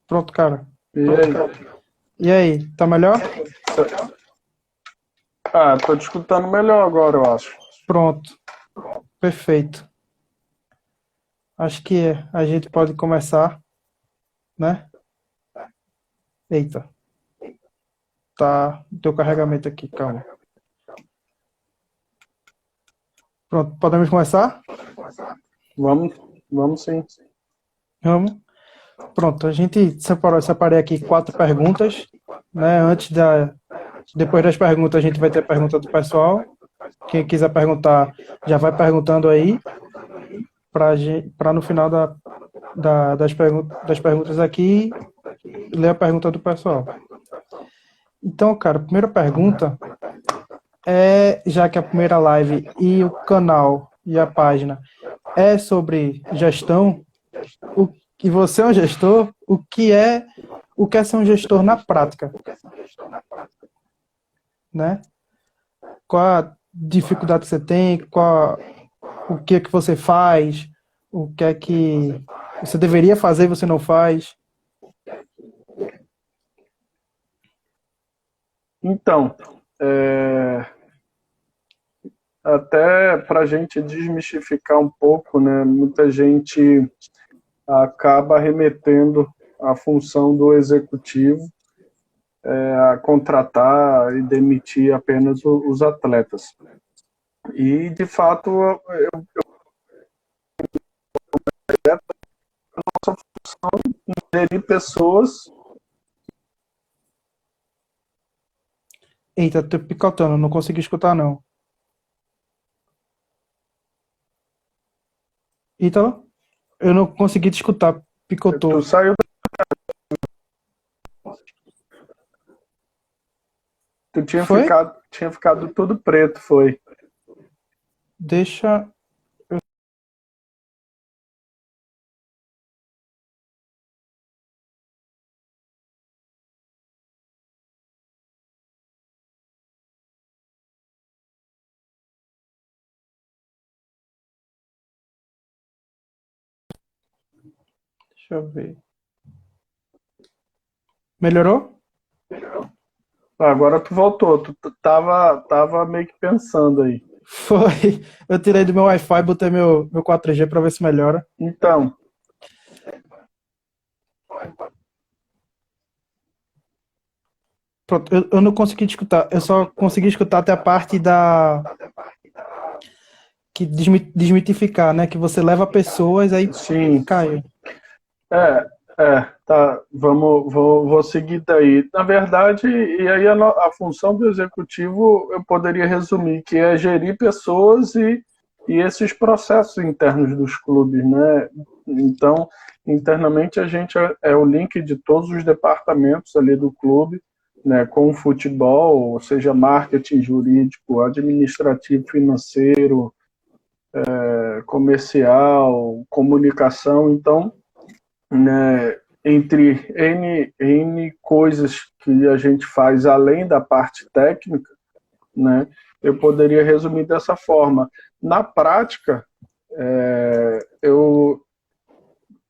Pronto, cara. E aí? E aí, tá melhor? Ah, tô te escutando melhor agora, eu acho. Pronto, perfeito. Acho que a gente pode começar, né? Eita, tá teu carregamento aqui, calma. Pronto, podemos começar? Vamos, vamos sim. Vamos. Pronto, a gente separei aqui quatro perguntas, né? Depois das perguntas, a gente vai ter a pergunta do pessoal. Quem quiser perguntar, já vai perguntando aí, para no final das perguntas aqui, ler a pergunta do pessoal. Então, cara, a primeira pergunta já que a primeira live e o canal e a página é sobre gestão, e você é um gestor, o que é ser um gestor na prática, né? Qual a dificuldade que você tem, o que é que você faz, o que é que você deveria fazer e você não faz. Então, até para a gente desmistificar um pouco, né? Muita gente acaba remetendo a função do executivo a contratar e demitir apenas os atletas. E, de fato, nossa função é gerir pessoas. Eita, tô picotando, não consegui escutar não. Ítalo, eu não consegui te escutar, Tu picotou. saiu, tu Foi? tinha ficado tudo preto, foi. Deixa. Deixa eu ver. Melhorou? Agora tu voltou, tu tava meio que pensando aí. Foi. Eu tirei do meu Wi-Fi, botei meu 4G para ver se melhora. Então, Pronto, eu não consegui te escutar. Eu só consegui escutar até a parte da. Que desmitificar, né? Que você leva pessoas, aí sim, caiu. tá, vou seguir daí. Na verdade, e aí a função do executivo eu poderia resumir, que é gerir pessoas e esses processos internos dos clubes, né? Então, internamente a gente é o link de todos os departamentos ali do clube, né, com o futebol, ou seja, marketing, jurídico, administrativo, financeiro, comercial, comunicação. Então, né, entre N coisas que a gente faz além da parte técnica, né, eu poderia resumir dessa forma. Na prática, eu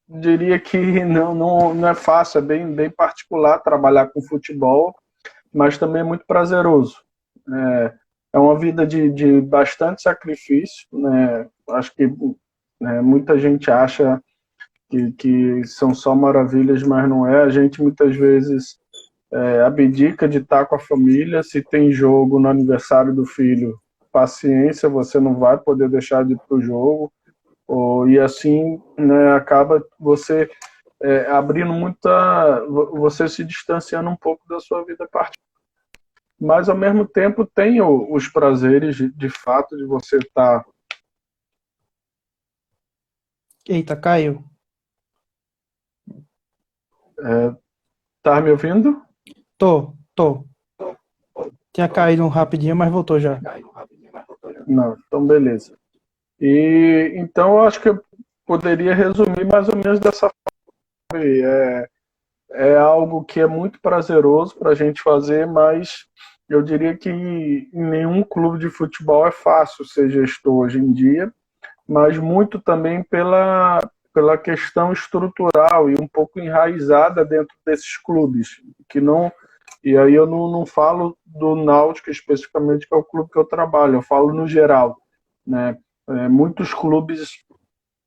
diria que não é fácil, é bem particular trabalhar com futebol, mas também é muito prazeroso. É uma vida de bastante sacrifício, né? Acho que muita gente acha que são só maravilhas, mas não é. A gente muitas vezes abdica de estar com a família. Se tem jogo no aniversário do filho, paciência, você não vai poder deixar de ir para o jogo. E assim, né, acaba você abrindo muita. Você se distanciando um pouco da sua vida particular. Mas ao mesmo tempo tem os prazeres de fato de você estar. Eita, caiu. Tá me ouvindo? Tô. Tinha caído um rapidinho, mas voltou já. Não, então beleza. E então eu acho que eu poderia resumir mais ou menos dessa forma. É algo que é muito prazeroso para a gente fazer, mas eu diria que em nenhum clube de futebol é fácil ser gestor hoje em dia, mas muito também pela questão estrutural e um pouco enraizada dentro desses clubes, que não, e aí eu não falo do Náutico especificamente, que é o clube que eu trabalho, eu falo no geral, né? Muitos clubes,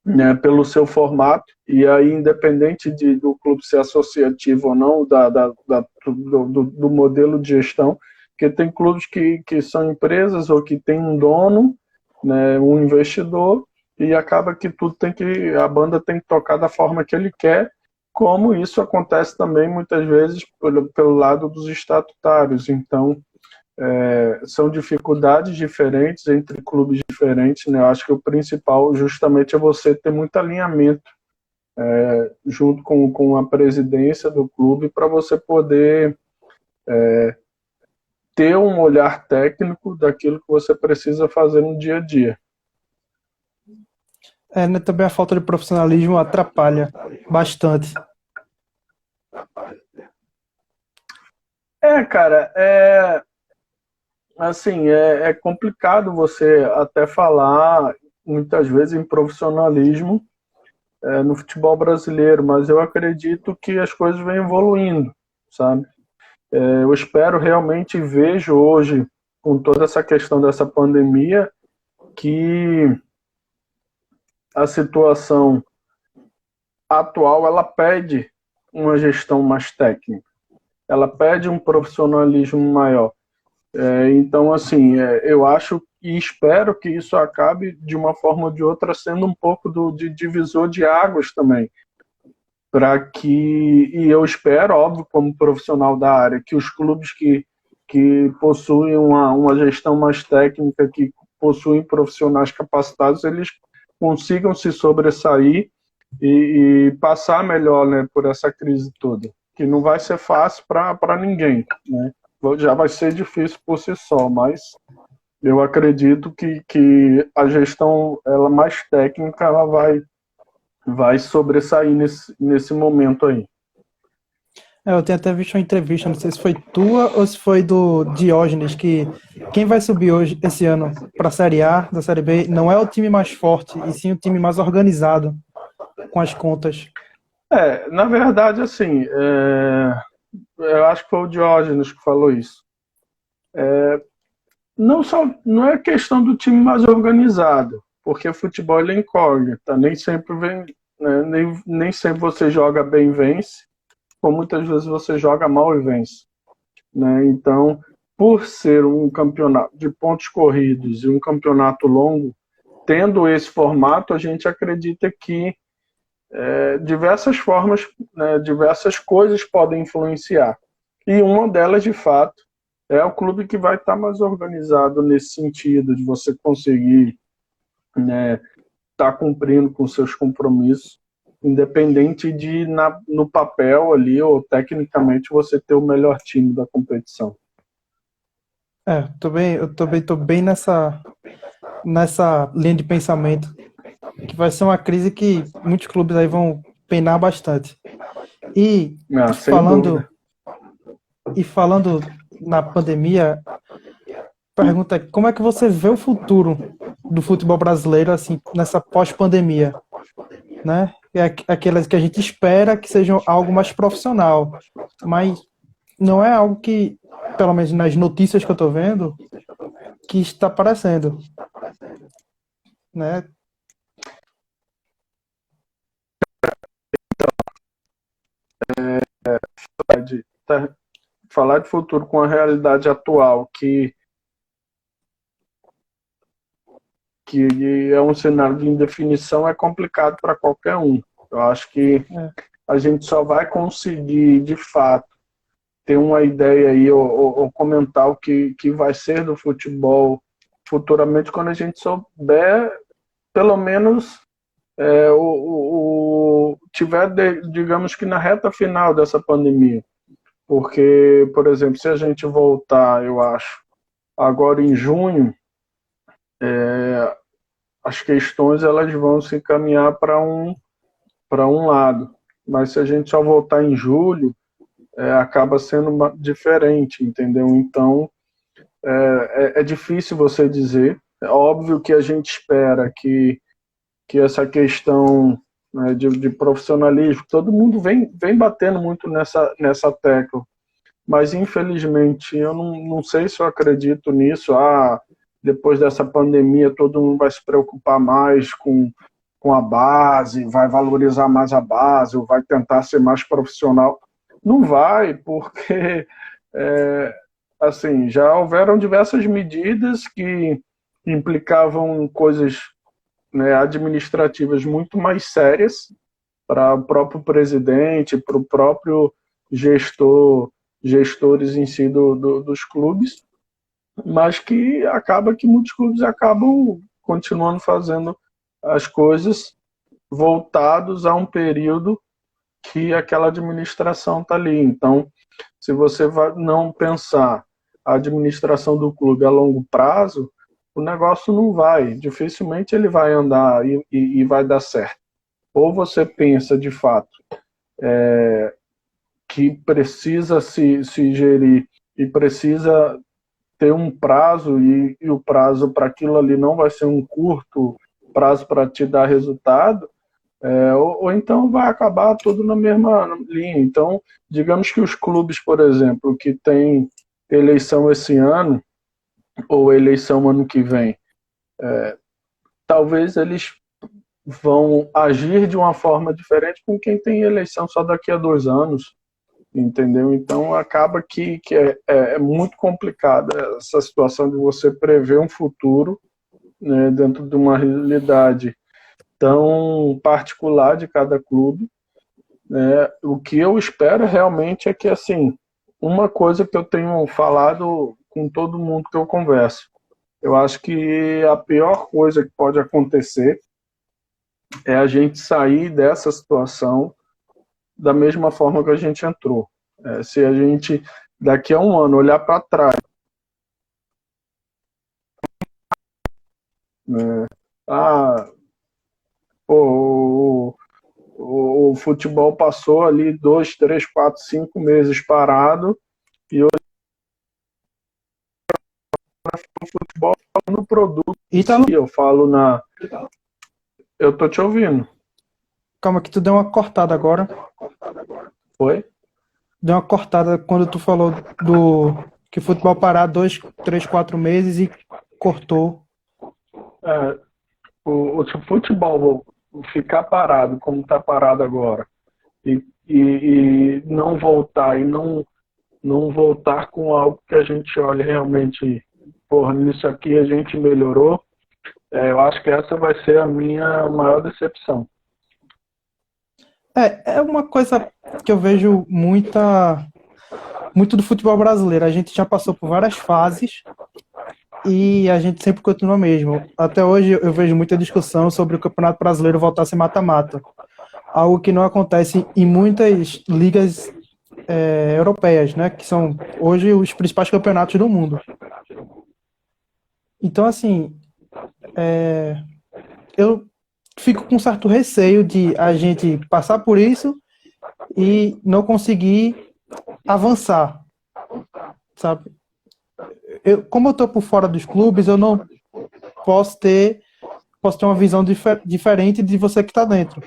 né, pelo seu formato, e aí independente do clube ser associativo ou não, do modelo de gestão, porque tem clubes que são empresas ou que tem um dono, né, um investidor, e acaba que a banda tem que tocar da forma que ele quer, como isso acontece também muitas vezes pelo lado dos estatutários. Então, são dificuldades diferentes entre clubes diferentes, né? Eu acho que o principal justamente é você ter muito alinhamento junto com a presidência do clube para você poder ter um olhar técnico daquilo que você precisa fazer no dia a dia. Né, também a falta de profissionalismo atrapalha bastante. Cara, assim, é complicado você até falar, muitas vezes, em profissionalismo no futebol brasileiro, mas eu acredito que as coisas vêm evoluindo, sabe? Eu espero realmente, vejo hoje, com toda essa questão dessa pandemia, que a situação atual, ela pede uma gestão mais técnica, ela pede um profissionalismo maior. Então, assim, eu acho e espero que isso acabe, de uma forma ou de outra, sendo um pouco de divisor de águas também. E eu espero, óbvio, como profissional da área, que os clubes que possuem uma gestão mais técnica, que possuem profissionais capacitados, eles consigam se sobressair e passar melhor, né, por essa crise toda, que não vai ser fácil para ninguém, né? Já vai ser difícil por si só, mas eu acredito que a gestão ela mais técnica ela vai sobressair nesse momento aí. Eu tenho até visto uma entrevista, não sei se foi tua ou se foi do Diógenes, que quem vai subir hoje, esse ano, para a Série A, da Série B, não é o time mais forte, e sim o time mais organizado com as contas. Na verdade, assim, eu acho que foi o Diógenes que falou isso. Não é questão do time mais organizado, porque futebol é incógnita, nem sempre vem, né, nem sempre você joga bem e vence, como muitas vezes você joga mal e vence, né? Então, por ser um campeonato de pontos corridos e um campeonato longo, tendo esse formato, a gente acredita que diversas formas, né, diversas coisas podem influenciar. E uma delas, de fato, é o clube que vai estar mais organizado nesse sentido, de você conseguir, né, estar cumprindo com seus compromissos, independente de, no papel ali, ou tecnicamente, você ter o melhor time da competição. Eu também tô bem nessa linha de pensamento, que vai ser uma crise que muitos clubes aí vão penar bastante. E Sem dúvida. falando na pandemia, pergunta é como é que você vê o futuro do futebol brasileiro assim nessa pós-pandemia, né? Aquelas que a gente espera que sejam algo mais profissional, mas não é algo que, pelo menos nas notícias que eu tô vendo, que está aparecendo, né? Falar de futuro com a realidade atual, que é um cenário de indefinição, é complicado para qualquer um. Eu acho que a gente só vai conseguir, de fato, ter uma ideia aí, ou comentar o que vai ser do futebol futuramente, quando a gente souber, pelo menos, tiver, digamos que na reta final dessa pandemia. Porque, por exemplo, se a gente voltar, eu acho, agora em junho, as questões elas vão se encaminhar para um lado. Mas se a gente só voltar em julho, acaba sendo diferente, entendeu? Então, é difícil você dizer. É óbvio que a gente espera que essa questão, né, de profissionalismo. Todo mundo vem batendo muito nessa tecla. Mas, infelizmente, eu não sei se eu acredito nisso. Depois dessa pandemia, todo mundo vai se preocupar mais com a base, vai valorizar mais a base, ou vai tentar ser mais profissional. Não vai, porque assim, já houveram diversas medidas que implicavam coisas, né, administrativas muito mais sérias para o próprio presidente, para o próprio gestores em si dos clubes, mas que acaba que muitos clubes acabam continuando fazendo as coisas voltados a um período que aquela administração está ali. Então, se você não pensar a administração do clube a longo prazo, o negócio não vai, dificilmente ele vai andar e vai dar certo. Ou você pensa, de fato, que precisa se gerir e precisa ter um prazo, e o prazo para aquilo ali não vai ser um curto prazo para te dar resultado, ou então vai acabar tudo na mesma linha. Então, digamos que os clubes, por exemplo, que tem eleição esse ano, ou eleição ano que vem, talvez eles vão agir de uma forma diferente com quem tem eleição só daqui a 2 anos, entendeu? Então acaba que é muito complicada essa situação de você prever um futuro, né, dentro de uma realidade tão particular de cada clube, né? O que eu espero realmente é que, assim, uma coisa que eu tenho falado com todo mundo que eu converso, eu acho que a pior coisa que pode acontecer é a gente sair dessa situação da mesma forma que a gente entrou. Se a gente, daqui a um ano, olhar para trás, né? O futebol passou ali 2, 3, 4, 5 meses parado, e hoje o futebol no produto. Ítalo, Eu falo na. Eu tô te ouvindo. calma que tu deu uma cortada agora. Foi? Deu uma cortada quando tu falou do que o futebol parar 2, 3, 4 meses e cortou. Se o futebol ficar parado como está parado agora, e não voltar, e não voltar com algo que a gente olha realmente, porra, nisso aqui a gente melhorou, eu acho que essa vai ser a minha maior decepção. É uma coisa que eu vejo muito do futebol brasileiro. A gente já passou por várias fases e a gente sempre continua mesmo. Até hoje eu vejo muita discussão sobre o Campeonato Brasileiro voltar a ser mata-mata. Algo que não acontece em muitas ligas europeias, né? Que são hoje os principais campeonatos do mundo. Então, assim, eu fico com um certo receio de a gente passar por isso e não conseguir avançar, sabe? Como eu tô por fora dos clubes, eu não posso ter uma visão diferente de você que está dentro.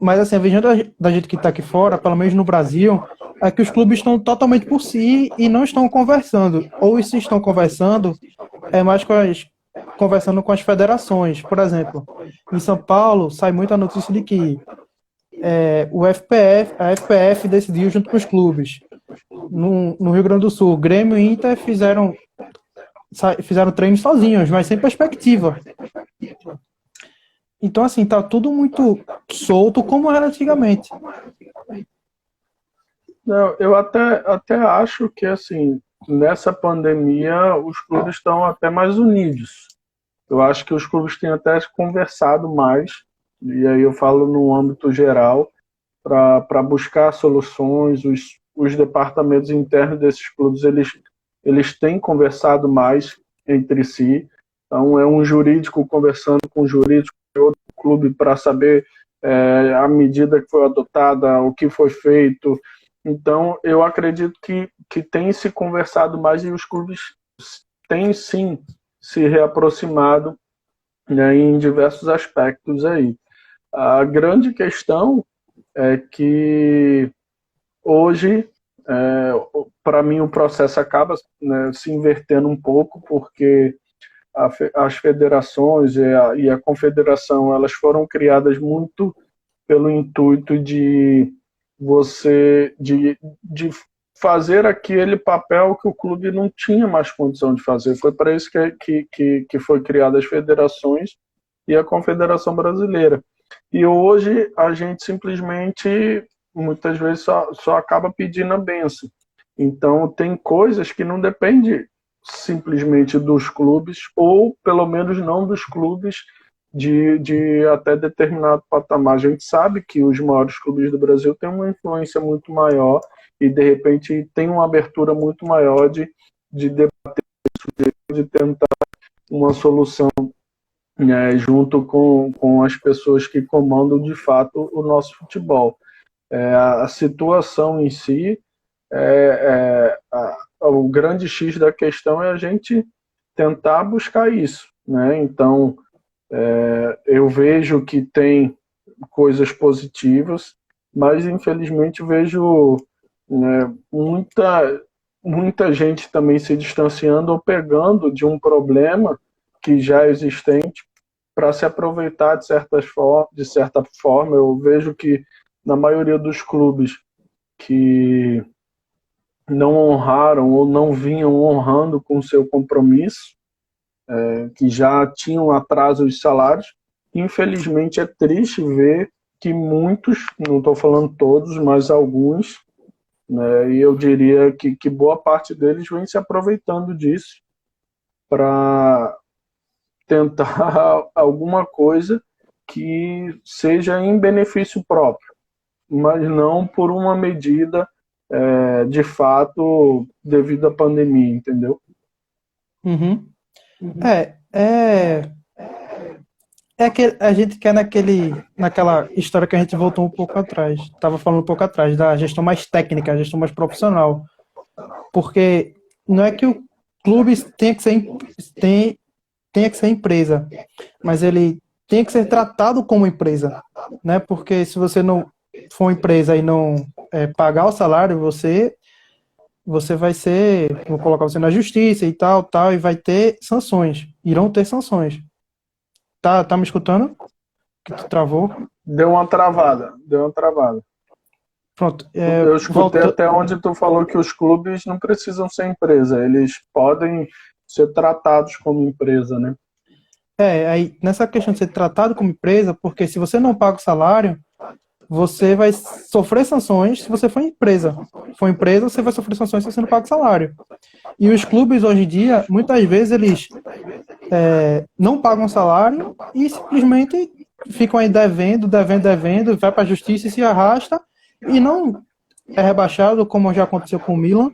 Mas assim, a visão da gente que está aqui fora, pelo menos no Brasil, é que os clubes estão totalmente por si e não estão conversando. Ou se estão conversando, é mais conversando com as federações. Por exemplo, em São Paulo sai muita notícia de que a FPF decidiu junto com os clubes. No Rio Grande do Sul, Grêmio e Inter fizeram treinos sozinhos, mas sem perspectiva. Então, assim, tá tudo muito solto como era antigamente. Não, eu até acho que, assim, nessa pandemia os clubes estão até mais unidos. Eu acho que os clubes têm até conversado mais, e aí eu falo no âmbito geral, para buscar soluções. Os departamentos internos desses clubes, eles têm conversado mais entre si. Então, é um jurídico conversando com um jurídico de outro clube para saber a medida que foi adotada, o que foi feito. Então, eu acredito que tem se conversado mais, e os clubes têm, sim, se reaproximado, né, em diversos aspectos aí. A grande questão é que hoje, para mim, o processo acaba, né, se invertendo um pouco, porque as federações e a confederação, elas foram criadas muito pelo intuito de de fazer aquele papel que o clube não tinha mais condição de fazer. Foi para isso que foi criada as federações e a Confederação Brasileira. E hoje a gente simplesmente, muitas vezes, só acaba pedindo a benção. Então, tem coisas que não dependem simplesmente dos clubes, ou pelo menos não dos clubes de até determinado patamar. A gente sabe que os maiores clubes do Brasil têm uma influência muito maior e, de repente, tem uma abertura muito maior de debater isso, de tentar uma solução, né, junto com as pessoas que comandam, de fato, o nosso futebol. A situação em si, o grande X da questão é a gente tentar buscar isso, né? Então, eu vejo que tem coisas positivas, mas infelizmente vejo, né, muita gente também se distanciando ou pegando de um problema que já é existente para se aproveitar de certa forma. Eu vejo que na maioria dos clubes que não honraram ou não vinham honrando com o seu compromisso, que já tinham atraso de salários. Infelizmente é triste ver que muitos, não estou falando todos, mas alguns, né, e eu diria que boa parte deles vem se aproveitando disso para tentar alguma coisa que seja em benefício próprio, mas não por uma medida de fato devido à pandemia, entendeu? Uhum. É, é, é que a gente quer naquela história que a gente voltou um pouco atrás. Estava falando um pouco atrás da gestão mais técnica, a gestão mais profissional. Porque não é que o clube tenha que ser empresa, mas ele tem que ser tratado como empresa, né? Porque se você não for uma empresa e não pagar o salário, você vai vou colocar você na justiça e tal, e vai ter sanções. Irão ter sanções. Tá me escutando? Que tu travou? Deu uma travada, deu uma travada. Pronto. Eu escutei até onde tu falou que os clubes não precisam ser empresa, eles podem ser tratados como empresa, né? Aí nessa questão de ser tratado como empresa, porque se você não paga o salário, você vai sofrer sanções se você for empresa. Se for empresa, você vai sofrer sanções se você não paga o salário. E os clubes, hoje em dia, muitas vezes, eles não pagam salário e simplesmente ficam aí devendo, vai para a justiça e se arrasta e não é rebaixado, como já aconteceu com o Milan,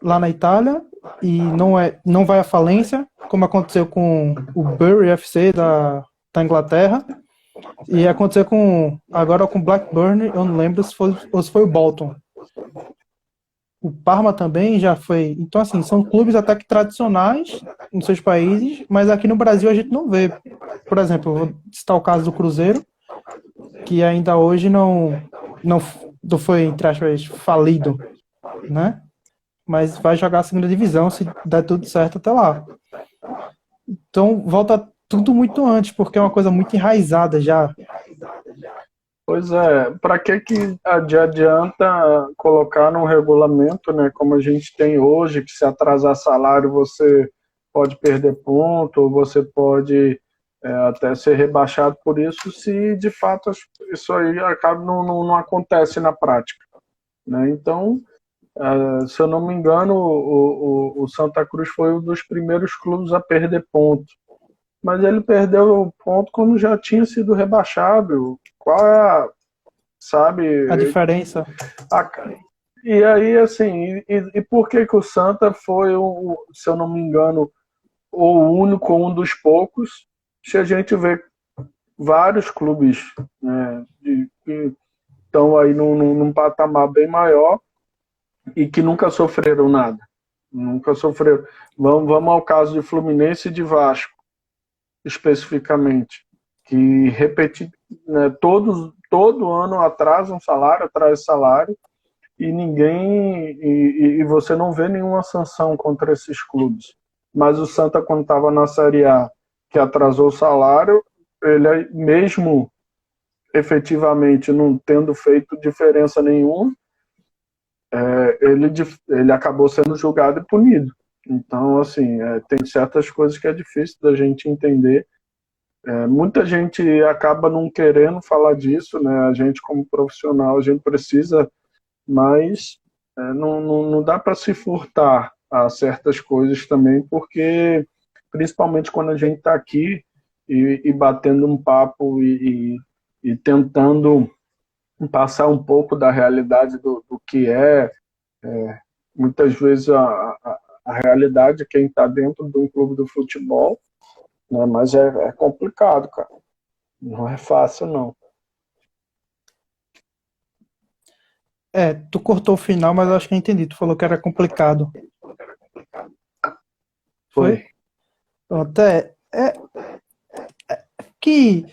lá na Itália, e não vai à falência, como aconteceu com o Bury FC da Inglaterra, e aconteceu agora com o Blackburn, eu não lembro se foi o Bolton. O Parma também já foi. Então, assim, são clubes até que tradicionais nos seus países, mas aqui no Brasil a gente não vê. Por exemplo, eu vou citar o caso do Cruzeiro, que ainda hoje não foi, entre aspas, falido, né? Mas vai jogar a segunda divisão se der tudo certo até lá. Então, volta tudo muito antes, porque é uma coisa muito enraizada já. Pois é, para que adianta colocar num regulamento, né, como a gente tem hoje, que se atrasar salário você pode perder ponto, ou você pode até ser rebaixado por isso, se de fato isso aí não acontece na prática, né? Então, se eu não me engano, o Santa Cruz foi um dos primeiros clubes a perder ponto. Mas ele perdeu o ponto quando já tinha sido rebaixado. Qual é A diferença. E aí, assim, e por que o Santa foi, se eu não me engano, o único, um dos poucos, se a gente vê vários clubes, né, que estão aí num patamar bem maior e que nunca sofreram nada. Nunca sofreram. Vamos ao caso de Fluminense e de Vasco, especificamente, que né, todo ano atrasam salário, atrás salário, e e você não vê nenhuma sanção contra esses clubes. Mas o Santa, quando estava na Série A, que atrasou o salário, ele mesmo efetivamente não tendo feito diferença nenhuma, ele acabou sendo julgado e punido. Então, assim, tem certas coisas que é difícil da gente entender. Muita gente acaba não querendo falar disso, né? A gente, como profissional, a gente precisa, mas não dá para se furtar a certas coisas também, porque, principalmente quando a gente está aqui e batendo um papo e tentando passar um pouco da realidade do que muitas vezes a realidade de quem está dentro de um clube do futebol, né? Mas é complicado, cara. Não é fácil, não. Tu cortou o final, mas eu acho que eu entendi. Tu falou que era complicado. Foi. Foi? Pronto, que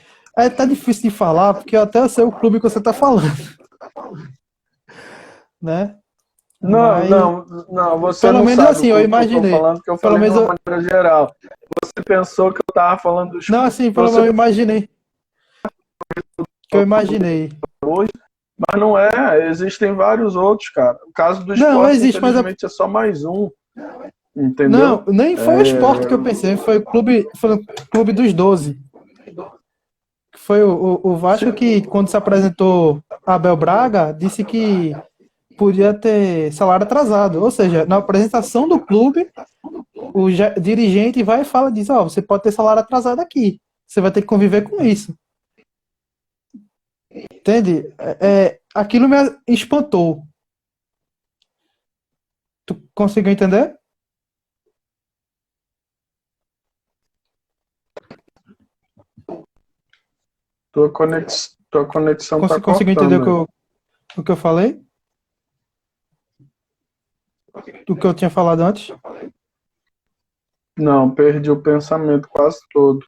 tá difícil de falar, porque eu até sei o clube que você tá falando, né? Não, Mas, não, não, você pelo não menos sabe o assim, eu clube que eu estou imaginei. falando, que eu Pelo falei de menos uma maneira geral. Você pensou que eu estava falando dos não, clubes assim, que pelo você menos eu imaginei. Que eu imaginei. hoje, mas não é. Existem vários outros, cara. O caso do Não, esporte, existe, mas infelizmente, é só mais um, não, entendeu? nem foi o esporte que eu pensei, foi o clube dos 12. Foi o Vasco Se- que, quando se apresentou Abel Braga, disse que podia ter salário atrasado. Ou seja, na apresentação do clube, dirigente vai e fala, diz, ó, você pode ter salário atrasado aqui. Você vai ter que conviver com isso. Entende? Aquilo me espantou. Tu conseguiu entender? tua conexão tá Conseguiu entender cortando aí. o que eu falei? O que eu tinha falado antes? Não, perdi o pensamento quase todo.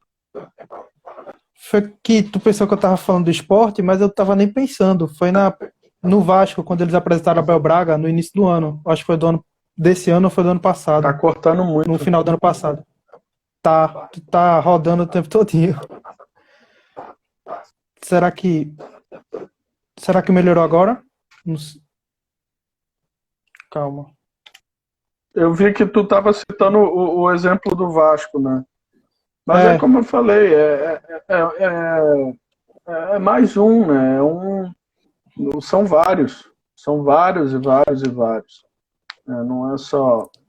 Foi que tu pensou que eu tava falando do esporte, mas eu tava nem pensando. Foi no Vasco, quando eles apresentaram Abel Braga no início do ano. Acho que foi desse ano ou foi do ano Tá passado. cortando No muito. final do ano passado. Tu tá rodando o tempo todinho. Será que, será que melhorou agora? Calma. Eu vi que tu estava citando o exemplo do Vasco, né? Mas é É, como eu falei, é mais um, né? São vários e vários e vários.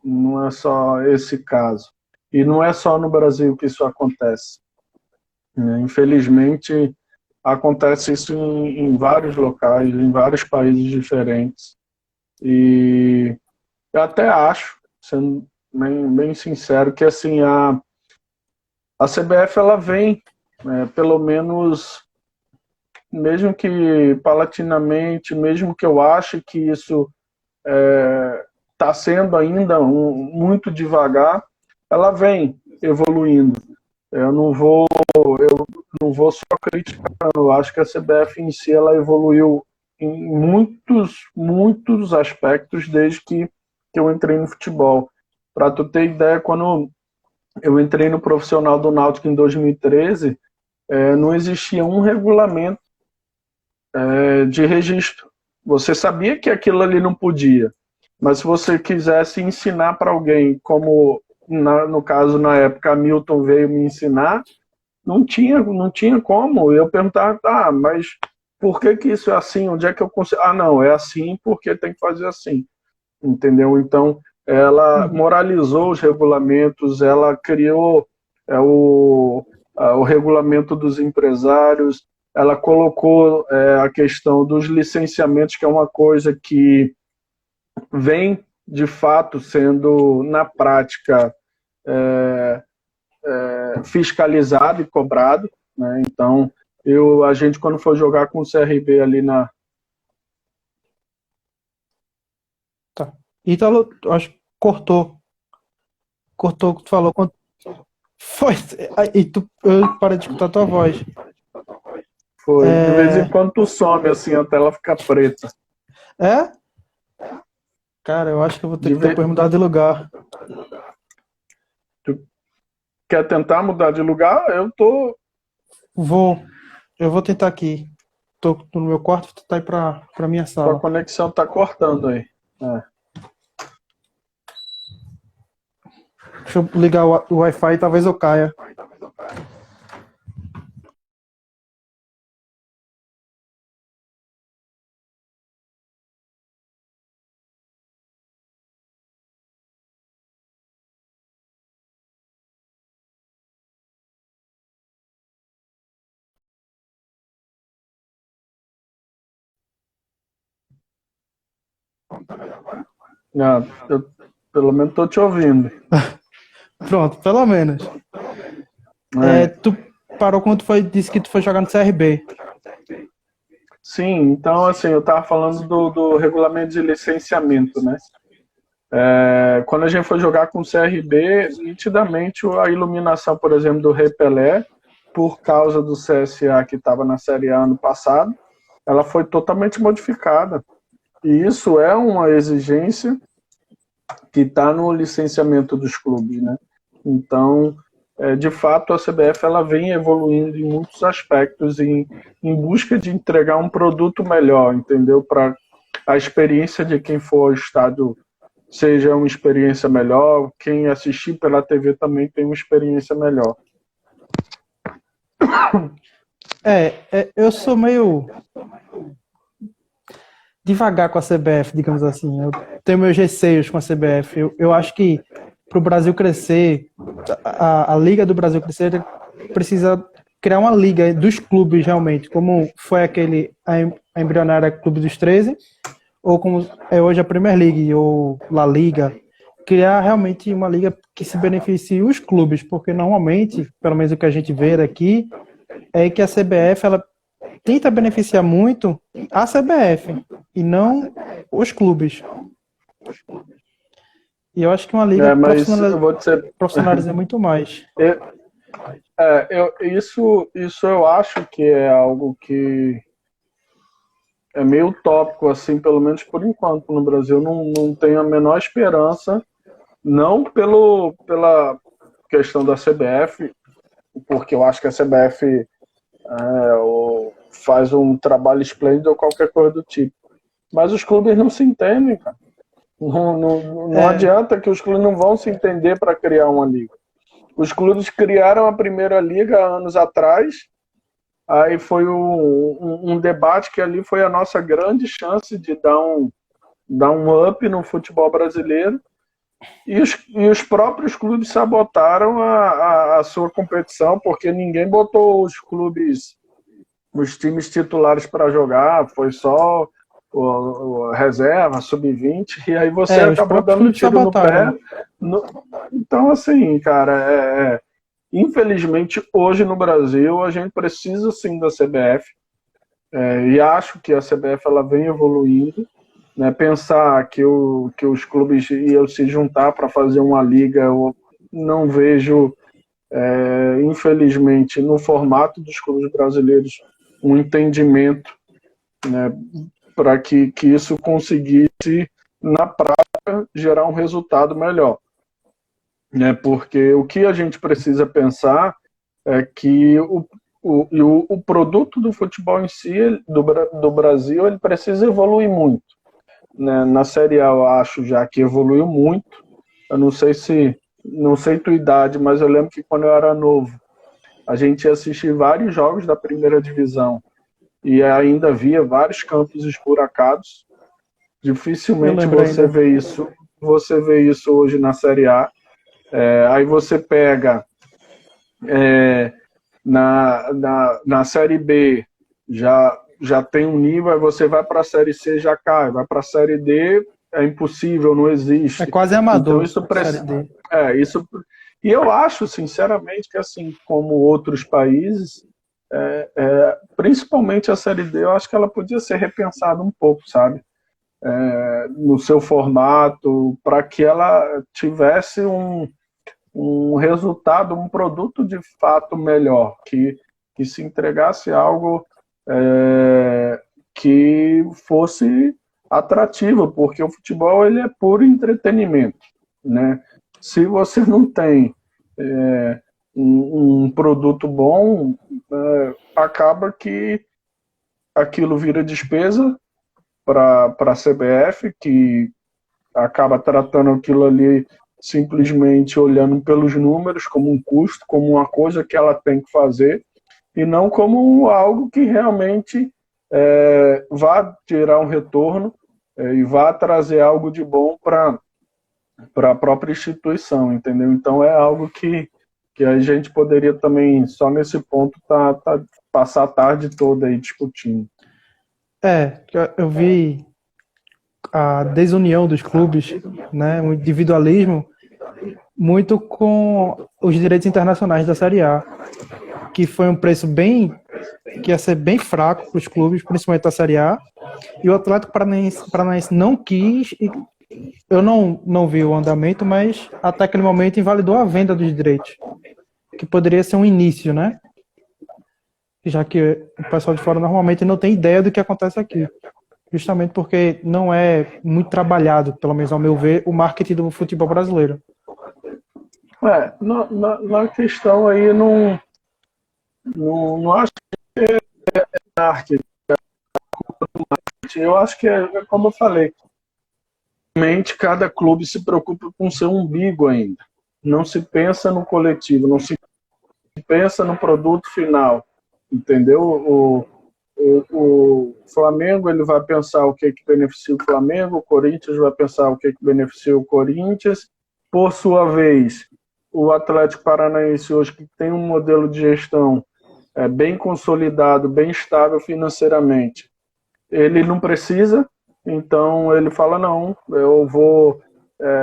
Não é só esse caso. E não é só no Brasil que isso acontece, né? Infelizmente, acontece isso em vários locais, em vários países diferentes. E eu até acho, sendo bem sincero, que assim a CBF ela vem, pelo menos, mesmo que paulatinamente, mesmo que eu ache que isso está sendo ainda muito devagar, ela vem evoluindo. Eu não vou só criticar, eu acho que a CBF em si ela evoluiu em muitos aspectos desde que eu entrei no futebol. Para tu ter ideia, quando eu entrei no profissional do Náutico em 2013, não existia um regulamento de registro. Você sabia que aquilo ali não podia, mas se você quisesse ensinar para alguém, como no caso na época a Milton veio me ensinar, não tinha como. Eu perguntava, mas por que isso é assim? Onde é que eu consigo? Ah, não, é assim porque tem que fazer assim, entendeu? Então, ela moralizou os regulamentos, ela criou o regulamento dos empresários, ela colocou a questão dos licenciamentos, que é uma coisa que vem, de fato, sendo, na prática, fiscalizado e cobrado, né? Então, a gente, quando for jogar com o CRB ali tá. Ítalo, acho que cortou o que tu falou. Foi, eu parei de escutar a tua voz. Foi. De vez em quando tu some, assim, a tela fica preta. É? Cara, eu acho que eu vou ter De que ve... depois mudar de lugar. Tu quer tentar mudar de lugar? Vou. Eu vou tentar aqui. Tô no meu quarto, vou tentar ir pra minha Tua sala. conexão tá cortando aí. É. Deixa eu ligar o Wi-Fi, talvez eu caia. Não, eu, pelo menos tô te ouvindo. Pronto, pelo menos. É. Tu parou quando disse que tu foi jogar no CRB. Sim, então assim, eu estava falando do regulamento de licenciamento, né? Quando a gente foi jogar com o CRB, nitidamente a iluminação, por exemplo, do Rei Pelé, por causa do CSA que estava na Série A ano passado, ela foi totalmente modificada. E isso é uma exigência que está no licenciamento dos clubes, né? Então, de fato, a CBF ela vem evoluindo em muitos aspectos em busca de entregar um produto melhor, entendeu? Para a experiência de quem for ao estádio seja uma experiência melhor, quem assistir pela TV também tem uma experiência melhor. Eu sou meio devagar com a CBF, digamos assim. Eu tenho meus receios com a CBF. Eu acho que para o Brasil crescer, a Liga do Brasil crescer, precisa criar uma liga dos clubes realmente, como foi a embrionária Clube dos 13, ou como é hoje a Premier League ou La Liga. Criar realmente uma liga que se beneficie os clubes, porque normalmente, pelo menos o que a gente vê aqui, é que a CBF ela tenta beneficiar muito a CBF e não os clubes. E eu acho que uma liga Mas eu vou dizer, profissionaliza muito mais. isso eu acho que é algo que é meio utópico, assim, pelo menos por enquanto no Brasil. Não tenho a menor esperança, não pela questão da CBF, porque eu acho que a CBF faz um trabalho esplêndido ou qualquer coisa do tipo. Mas os clubes não se entendem, cara. Não adianta que os clubes não vão se entender para criar uma liga. Os clubes criaram a primeira liga anos atrás, aí foi um debate que ali foi a nossa grande chance de dar um up no futebol brasileiro, e os próprios clubes sabotaram a sua competição, porque ninguém botou os times titulares para jogar, foi só o reserva, sub-20, e aí você Os acabou próprios dando clubes tiro no sabotaram. pé. Então, assim, cara, infelizmente, hoje no Brasil, a gente precisa sim da CBF, e acho que a CBF ela vem evoluindo, né? Pensar que os clubes iam se juntar para fazer uma liga, eu não vejo, infelizmente, no formato dos clubes brasileiros, um entendimento, né, para que isso conseguisse, na prática, gerar um resultado melhor. Né? Porque o que a gente precisa pensar é que o produto do futebol em si, do Brasil, ele precisa evoluir muito. Né? Na Série A, eu acho já que evoluiu muito. Eu não sei tua idade, mas eu lembro que quando eu era novo, a gente ia assistir vários jogos da primeira divisão e ainda via vários campos esburacados. Dificilmente você vê isso hoje na Série A. Aí você pega na Série B, já tem um nível, aí você vai para a Série C, já cai, vai para a Série D, é impossível, não existe. É quase amador. Então isso precisa. Isso. E eu acho, sinceramente, que assim como outros países, principalmente a Série D, eu acho que ela podia ser repensada um pouco, sabe? No seu formato, para que ela tivesse um resultado, um produto de fato melhor, que se entregasse algo que fosse atrativa, porque o futebol ele é puro entretenimento, né? Se você não tem um produto bom, acaba que aquilo vira despesa para a CBF, que acaba tratando aquilo ali simplesmente olhando pelos números, como um custo, como uma coisa que ela tem que fazer, e não como algo que realmente vá gerar um retorno e vá trazer algo de bom para a própria instituição, entendeu? Então é algo que a gente poderia também, só nesse ponto, passar a tarde toda aí discutindo. Eu vi a desunião dos clubes, né, o individualismo, muito com os direitos internacionais da Série A, que foi um preço que ia ser bem fraco para os clubes, principalmente da Série A, e o Atlético Paranaense não quis, e eu não vi o andamento, mas até aquele momento invalidou a venda dos direitos, que poderia ser um início, né? Já que o pessoal de fora normalmente não tem ideia do que acontece aqui. Justamente porque não é muito trabalhado, pelo menos ao meu ver, o marketing do futebol brasileiro. Na questão aí, não acho que é marketing. Eu acho que é como eu falei. Realmente, cada clube se preocupa com seu umbigo ainda. Não se pensa no coletivo, não se pensa no produto final. Entendeu? O Flamengo ele vai pensar o que beneficia o Flamengo, o Corinthians vai pensar o que beneficia o Corinthians. Por sua vez, o Atlético Paranaense hoje, que tem um modelo de gestão bem consolidado, bem estável financeiramente, ele não precisa, então ele fala, não, eu vou,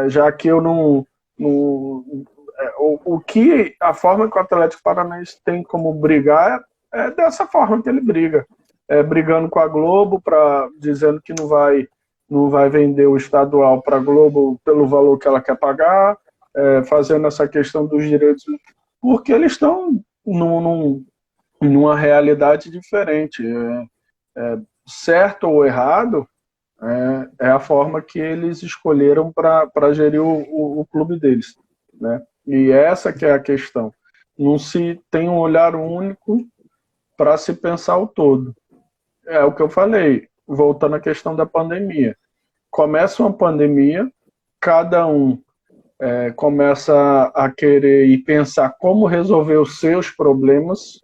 já que eu não a forma que o Atlético Paranaense tem como brigar é dessa forma que ele briga. Brigando com a Globo, dizendo que não vai vender o estadual para a Globo pelo valor que ela quer pagar, fazendo essa questão dos direitos, porque eles estão numa realidade diferente. Certo ou errado, é a forma que eles escolheram para gerir o clube deles, né? E essa que é a questão. Não se tem um olhar único para se pensar o todo. É o que eu falei, voltando à questão da pandemia. Começa uma pandemia, cada um começa a querer e pensar como resolver os seus problemas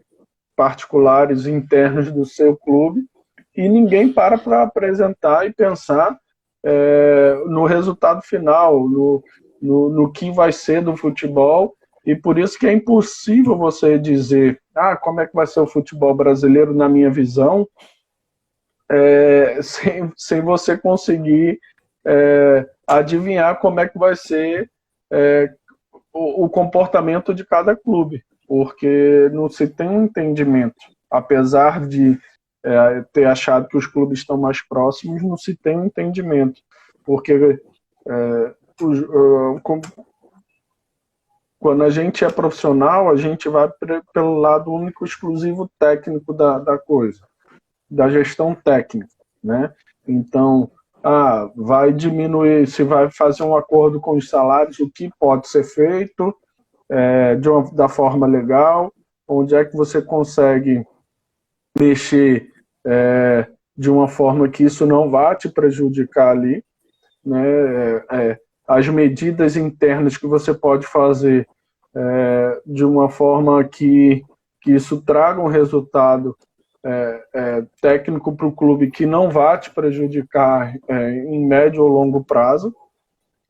particulares, internos do seu clube, e ninguém para apresentar e pensar no resultado final, no que vai ser do futebol, e por isso que é impossível você dizer como é que vai ser o futebol brasileiro na minha visão, sem você conseguir adivinhar como é que vai ser o comportamento de cada clube, porque não se tem um entendimento, apesar de ter achado que os clubes estão mais próximos, não se tem um entendimento, porque quando a gente é profissional, a gente vai pelo lado único, exclusivo técnico da coisa, da gestão técnica, né? Então, vai diminuir, se vai fazer um acordo com os salários, o que pode ser feito da forma legal, onde é que você consegue mexer de uma forma que isso não vá te prejudicar ali, né? As medidas internas que você pode fazer de uma forma que isso traga um resultado técnico para o clube que não vá te prejudicar em médio ou longo prazo,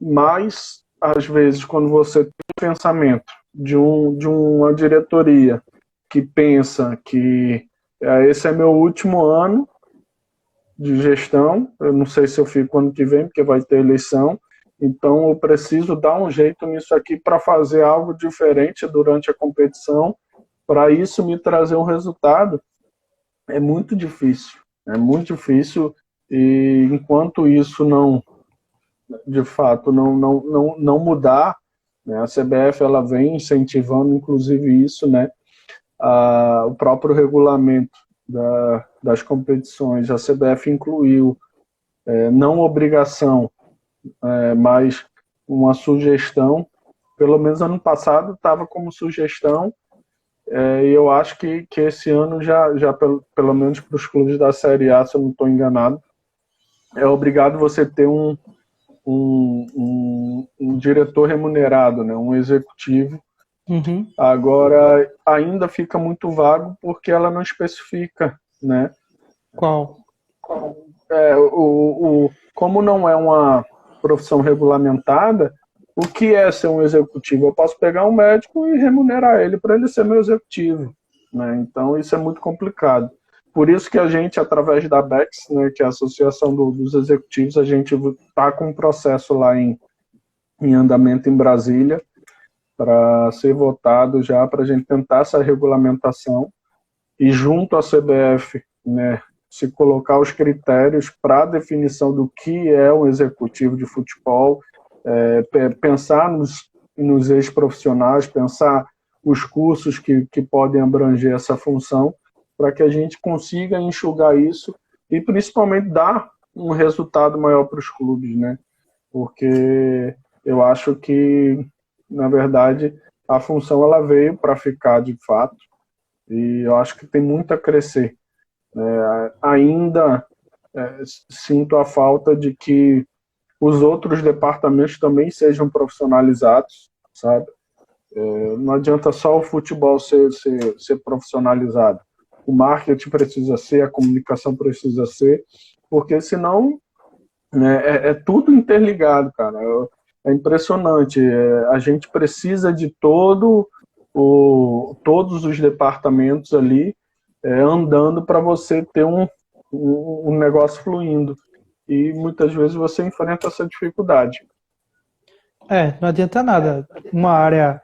mas às vezes quando você tem o pensamento de uma diretoria que pensa que esse é meu último ano de gestão, eu não sei se eu fico ano que vem, porque vai ter eleição, então eu preciso dar um jeito nisso aqui para fazer algo diferente durante a competição, para isso me trazer um resultado. É muito difícil, e enquanto isso não, de fato, não mudar, né, a CBF ela vem incentivando, inclusive isso, né, o próprio regulamento das competições. A CBF incluiu, não obrigação, mas uma sugestão. Pelo menos ano passado estava como sugestão, e eu acho que esse ano já pelo menos para os clubes da Série A, se eu não estou enganado, é obrigado você ter um diretor remunerado, né, um executivo. Uhum. Agora, ainda fica muito vago porque ela não especifica, né? Qual? Como não é uma profissão regulamentada, o que é ser um executivo? Eu posso pegar um médico e remunerar ele para ele ser meu executivo, né? Então, isso é muito complicado. Por isso que a gente, através da ABEX, né, que é a Associação dos Executivos, a gente está com um processo lá em andamento em Brasília, para ser votado já, para a gente tentar essa regulamentação e junto à CBF, né, se colocar os critérios para a definição do que é um executivo de futebol, pensar nos ex-profissionais, pensar os cursos que podem abranger essa função, para que a gente consiga enxugar isso e principalmente dar um resultado maior para os clubes, né? Porque eu acho que, na verdade, a função ela veio para ficar de fato e eu acho que tem muito a crescer. Ainda sinto a falta de que os outros departamentos também sejam profissionalizados, sabe? Não adianta só o futebol ser profissionalizado. O marketing precisa ser, a comunicação precisa ser, porque senão, né, é tudo interligado, cara. É impressionante. A gente precisa de todos os departamentos ali andando para você ter um negócio fluindo. E muitas vezes você enfrenta essa dificuldade. Não adianta nada. Uma área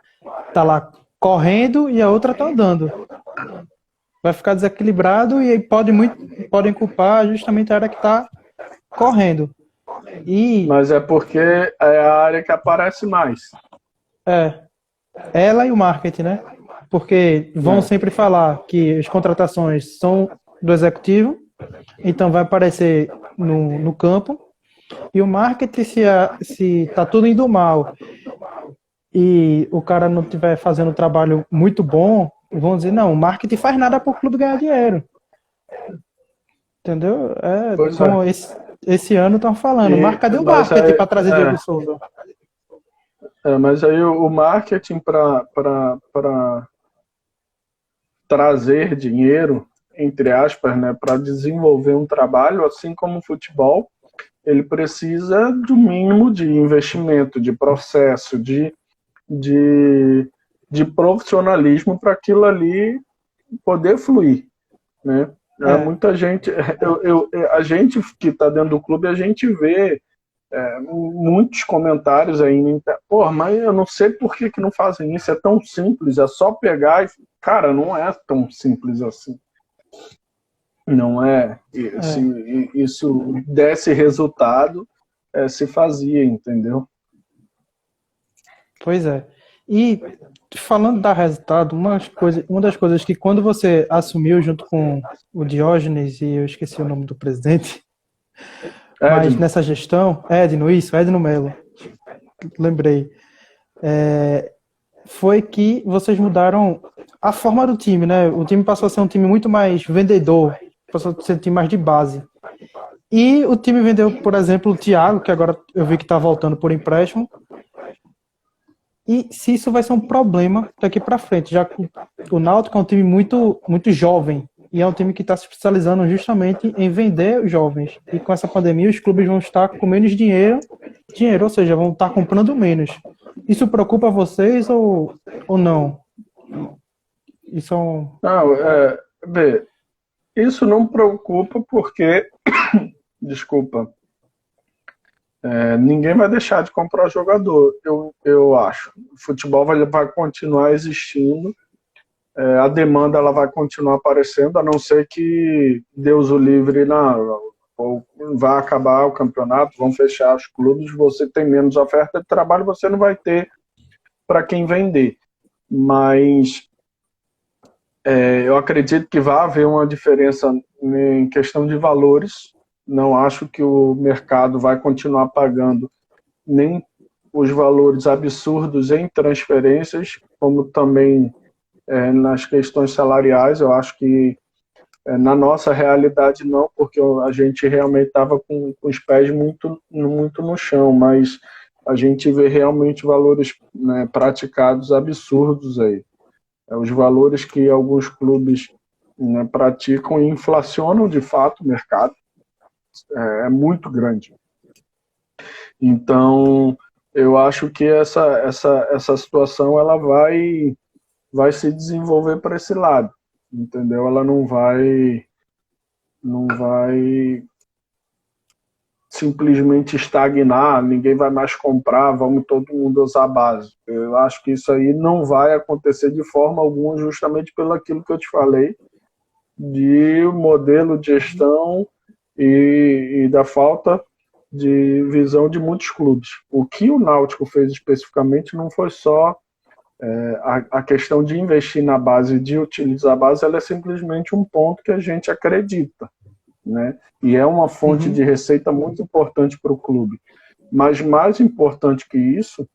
tá lá correndo e a outra tá andando. Vai ficar desequilibrado e aí podem culpar justamente a área que está correndo. Mas é porque é a área que aparece mais. Ela e o marketing, né? Porque vão sempre falar que as contratações são do executivo, então vai aparecer no campo. E o marketing, se tá tudo indo mal e o cara não estiver fazendo um trabalho muito bom, vão dizer, não, o marketing faz nada para o clube ganhar dinheiro. Entendeu? Como esse ano estão falando, cadê o marketing para trazer Diego Souza? Mas aí o marketing para trazer dinheiro, entre aspas, né, para desenvolver um trabalho, assim como o futebol, ele precisa do mínimo de investimento, de processo, de profissionalismo para aquilo ali poder fluir, né? Muita gente, a gente que está dentro do clube, a gente vê muitos comentários aí, pô, mas eu não sei por que não fazem isso, é tão simples, é só pegar e... Cara, não é tão simples assim. Não é. Se isso desse resultado, se fazia, entendeu? Pois é. E falando da resultado, uma das coisas que quando você assumiu junto com o Diógenes, e eu esqueci o nome do presidente, mas nessa gestão, Edno Melo, lembrei, foi que vocês mudaram a forma do time, né? O time passou a ser um time muito mais vendedor, passou a ser um time mais de base. E o time vendeu, por exemplo, o Thiago, que agora eu vi que está voltando por empréstimo. E se isso vai ser um problema daqui para frente, já que o Náutico é um time muito, muito jovem e é um time que está se especializando justamente em vender os jovens. E com essa pandemia, os clubes vão estar com menos dinheiro, ou seja, vão estar comprando menos. Isso preocupa vocês ou não? Isso isso não preocupa porque, desculpa, ninguém vai deixar de comprar jogador, eu acho. O futebol vai continuar existindo, a demanda ela vai continuar aparecendo, a não ser que Deus o livre, ou vai acabar o campeonato, vão fechar os clubes, você tem menos oferta de trabalho, você não vai ter para quem vender. Mas Eu acredito que vai haver uma diferença em questão de valores. Não acho que o mercado vai continuar pagando nem os valores absurdos em transferências, como também nas questões salariais. Eu acho que na nossa realidade não, porque a gente realmente estava com os pés muito, muito no chão, mas a gente vê realmente valores, né, praticados absurdos aí. Os valores que alguns clubes, né, praticam e inflacionam de fato o mercado é muito grande. Então, eu acho que essa situação ela vai se desenvolver para esse lado, entendeu? Ela não vai simplesmente estagnar, ninguém vai mais comprar, vamos todo mundo usar a base. Eu acho que isso aí não vai acontecer de forma alguma, justamente pelo aquilo que eu te falei, de modelo de gestão e da falta de visão de muitos clubes. O que o Náutico fez especificamente não foi só a questão de investir na base, de utilizar a base, ela é simplesmente um ponto que a gente acredita, né? E é uma fonte de receita muito importante para o clube. Mas mais importante que isso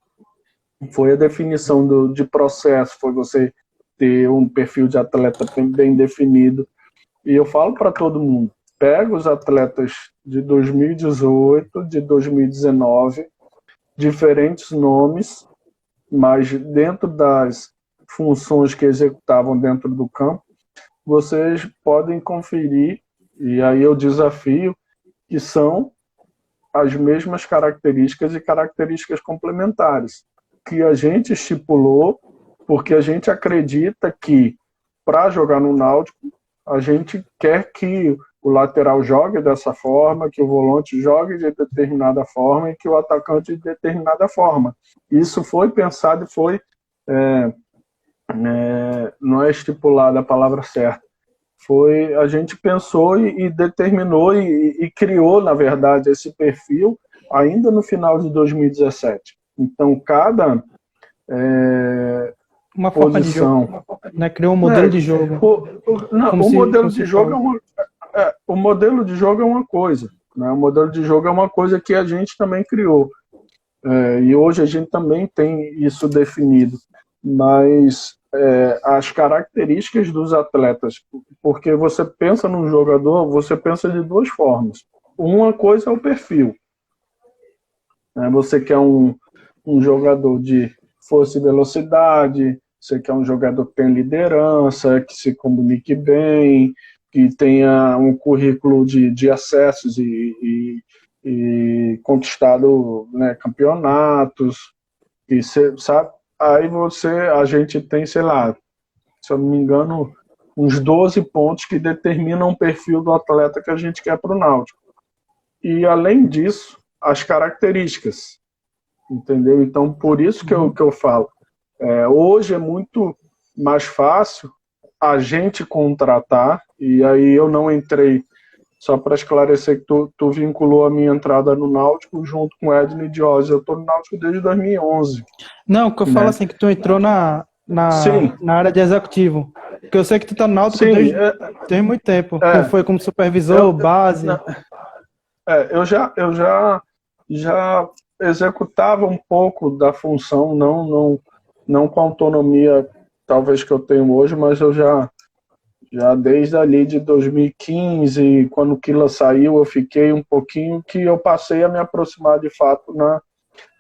foi a definição de processo, foi você ter um perfil de atleta bem definido. E eu falo para todo mundo, pega os atletas de 2018, de 2019, diferentes nomes, mas dentro das funções que executavam dentro do campo, vocês podem conferir, e aí eu desafio, que são as mesmas características e características complementares, que a gente estipulou, porque a gente acredita que, para jogar no Náutico, a gente quer que o lateral jogue dessa forma, que o volante jogue de determinada forma e que o atacante de determinada forma. Isso foi pensado e foi, não é estipulada a palavra certa, a gente pensou e determinou e criou, na verdade, esse perfil ainda no final de 2017. Então, cada uma forma de jogo, né? Criou um modelo de jogo. O modelo de jogo o modelo de jogo é uma coisa, né? O modelo de jogo é uma coisa que a gente também criou. E hoje a gente também tem isso definido. Mas as características dos atletas, porque você pensa num jogador, você pensa de duas formas. Uma coisa é o perfil. Você quer um jogador de força e velocidade, você quer um jogador que tenha liderança, que se comunique bem, que tenha um currículo de acessos e conquistado, né, campeonatos, e sabe? Aí a gente tem, sei lá, se eu não me engano, uns 12 pontos que determinam o perfil do atleta que a gente quer para o Náutico. E, além disso, as características, entendeu? Então, por isso que eu falo, hoje é muito mais fácil a gente contratar, e aí eu não entrei, só para esclarecer que tu vinculou a minha entrada no Náutico junto com o Edney Diose. Eu estou no Náutico desde 2011. Não, que eu falo assim, que tu entrou na área de executivo. Porque eu sei que tu tá no Náutico desde muito tempo. Tu foi como supervisor, base. Eu já executava um pouco da função, não com a autonomia talvez que eu tenho hoje, mas eu já desde ali de 2015, quando o Quila saiu, eu fiquei um pouquinho, que eu passei a me aproximar de fato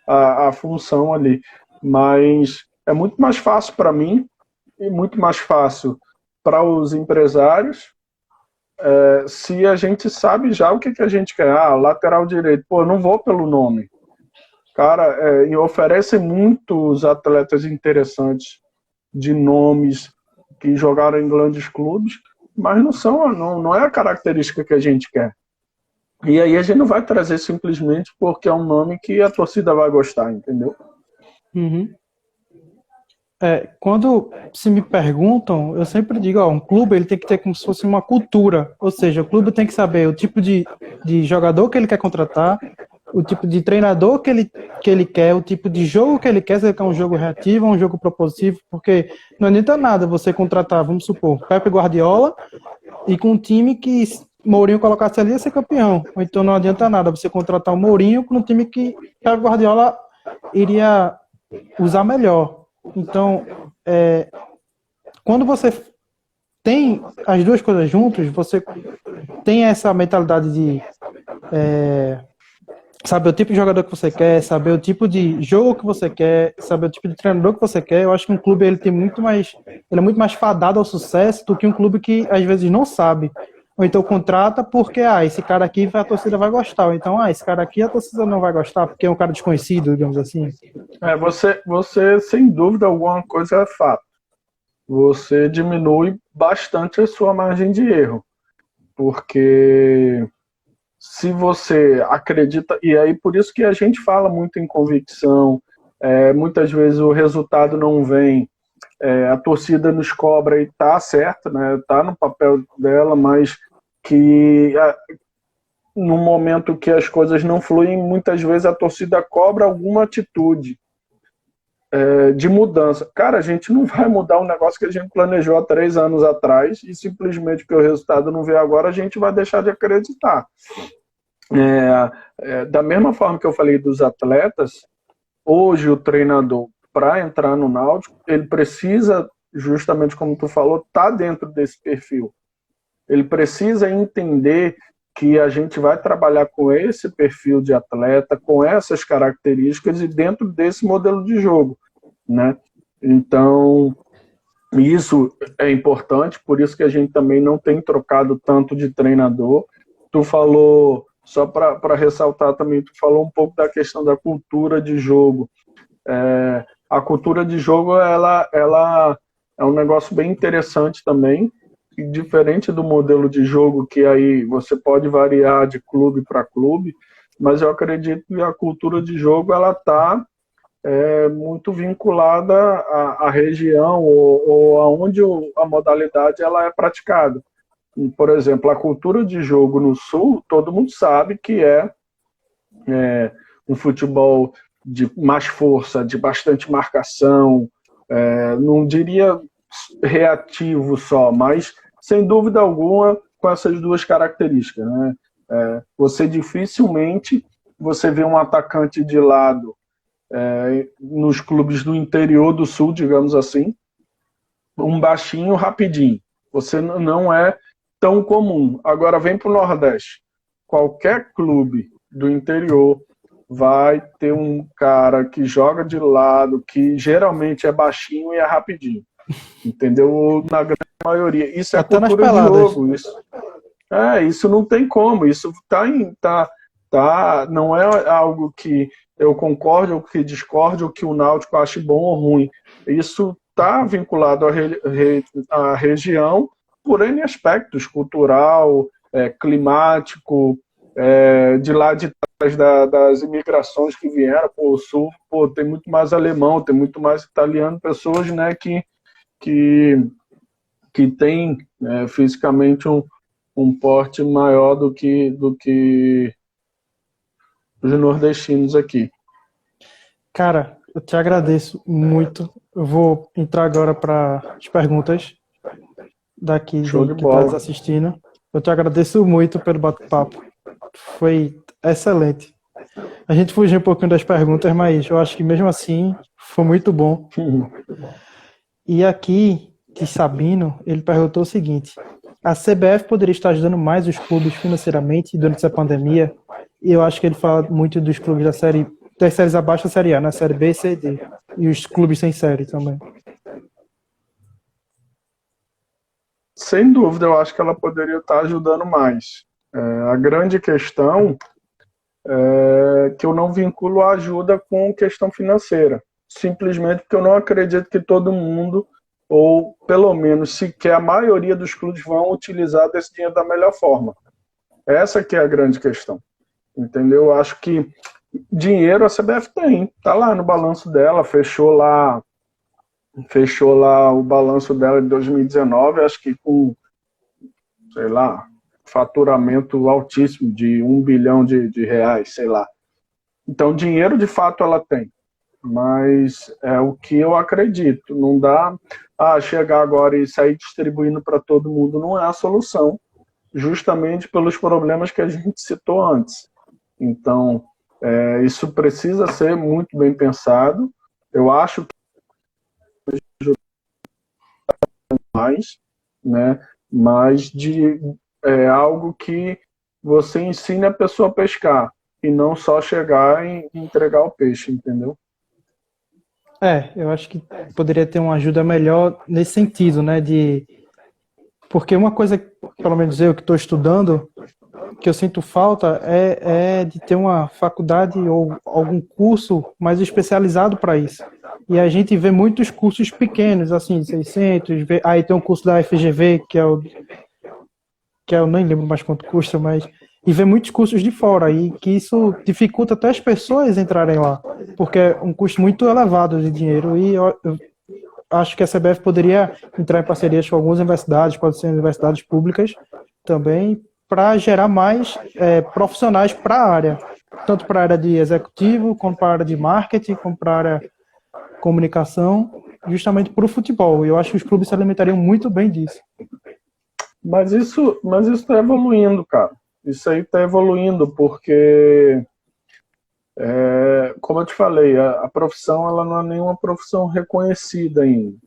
a função ali. Mas é muito mais fácil para mim e muito mais fácil para os empresários, se a gente sabe já o que a gente quer. Lateral direito, eu não vou pelo nome. Cara, e oferecem muitos atletas interessantes de nomes que jogaram em grandes clubes, mas não é a característica que a gente quer. E aí a gente não vai trazer simplesmente porque é um nome que a torcida vai gostar, entendeu? Quando se me perguntam, eu sempre digo, um clube ele tem que ter como se fosse uma cultura, ou seja, o clube tem que saber o tipo de jogador que ele quer contratar, o tipo de treinador que ele quer, o tipo de jogo que ele quer, se ele quer um jogo reativo ou um jogo propositivo, porque não adianta nada você contratar, vamos supor, Pepe Guardiola e com um time que Mourinho colocasse ali ia ser campeão. Ou então não adianta nada você contratar o Mourinho com um time que Pepe Guardiola iria usar melhor. Então, quando você tem as duas coisas juntas, você tem essa mentalidade de saber o tipo de jogador que você quer, saber o tipo de jogo que você quer, saber o tipo de treinador que você quer. Eu acho que um clube ele é muito mais fadado ao sucesso do que um clube que às vezes não sabe. Ou então contrata porque esse cara aqui a torcida vai gostar. Ou então, esse cara aqui a torcida não vai gostar porque é um cara desconhecido, digamos assim. Você, sem dúvida alguma coisa é fato. Você diminui bastante a sua margem de erro. Porque se você acredita, e aí por isso que a gente fala muito em convicção, muitas vezes o resultado não vem, a torcida nos cobra e tá certo, né? Tá no papel dela, mas que no momento que as coisas não fluem, muitas vezes a torcida cobra alguma atitude de mudança. Cara, a gente não vai mudar um negócio que a gente planejou há 3 anos atrás e simplesmente porque o resultado não veio agora, a gente vai deixar de acreditar. Da mesma forma que eu falei dos atletas, hoje o treinador, para entrar no Náutico, ele precisa, justamente como tu falou, tá dentro desse perfil. Ele precisa entender que a gente vai trabalhar com esse perfil de atleta, com essas características e dentro desse modelo de jogo, né? Então, isso é importante, por isso que a gente também não tem trocado tanto de treinador. Tu falou, só para ressaltar também, tu falou um pouco da questão da cultura de jogo. A cultura de jogo, ela é um negócio bem interessante também, diferente do modelo de jogo que aí você pode variar de clube para clube, mas eu acredito que a cultura de jogo ela está muito vinculada à região ou aonde a modalidade ela é praticada. Por exemplo, a cultura de jogo no Sul, todo mundo sabe que é um futebol de mais força, de bastante marcação, não diria reativo só, mas sem dúvida alguma com essas duas características, né? Você dificilmente você vê um atacante de lado nos clubes do interior do Sul, digamos assim, um baixinho rapidinho. Você não é tão comum. Agora vem para o Nordeste. Qualquer clube do interior vai ter um cara que joga de lado, que geralmente é baixinho e é rapidinho. Entendeu? Na grande maioria. Isso é Até nas cultura de peladas. jogo. Isso não tem como. Isso não é algo que eu concordo ou que discordo ou que o Náutico ache bom ou ruim. Isso está vinculado à região por N aspectos, cultural, climático, de lá de trás das imigrações que vieram para o Sul, tem muito mais alemão, tem muito mais italiano, pessoas, né, que tem fisicamente um porte maior do que os nordestinos aqui. Cara, eu te agradeço muito. Eu vou entrar agora para as perguntas daqui Show de que está nos bola. assistindo. Eu te agradeço muito pelo bate-papo. Foi excelente. A gente fugiu um pouquinho das perguntas, mas eu acho que mesmo assim foi muito bom. E aqui, de Sabino, ele perguntou o seguinte: a CBF poderia estar ajudando mais os clubes financeiramente durante essa pandemia? E eu acho que ele fala muito dos clubes das séries abaixo da Série A, na Série B, C e D. E os clubes sem série também. Sem dúvida, eu acho que ela poderia estar ajudando mais. A grande questão é que eu não vinculo a ajuda com questão financeira. Simplesmente porque eu não acredito que todo mundo, ou pelo menos sequer a maioria dos clubes, vão utilizar desse dinheiro da melhor forma. Essa que é a grande questão. Entendeu? Eu acho que dinheiro a CBF tem. Está lá no balanço dela, fechou lá o balanço dela de 2019, acho que com, sei lá, faturamento altíssimo de 1 bilhão de reais, sei lá. Então, dinheiro, de fato, ela tem. Mas é o que eu acredito. Não dá chegar agora e sair distribuindo para todo mundo. Não é a solução, justamente pelos problemas que a gente citou antes. Então, isso precisa ser muito bem pensado. Eu acho que mais, né? Mas algo que você ensine a pessoa a pescar e não só chegar e entregar o peixe, entendeu? Eu acho que poderia ter uma ajuda melhor nesse sentido, né? Porque uma coisa, pelo menos eu que estou estudando, que eu sinto falta é de ter uma faculdade ou algum curso mais especializado para isso. E a gente vê muitos cursos pequenos, assim, 600, aí tem um curso da FGV, que eu nem lembro mais quanto custa, mas e vê muitos cursos de fora e que isso dificulta até as pessoas entrarem lá, porque é um custo muito elevado de dinheiro e eu acho que a CBF poderia entrar em parcerias com algumas universidades, pode ser universidades públicas também, para gerar mais profissionais para a área, tanto para a área de executivo, como para a área de marketing, como para a área de comunicação, justamente para o futebol. E eu acho que os clubes se alimentariam muito bem disso. Mas isso está evoluindo, cara. Isso aí está evoluindo, porque, como eu te falei, a profissão ela não é nenhuma profissão reconhecida ainda.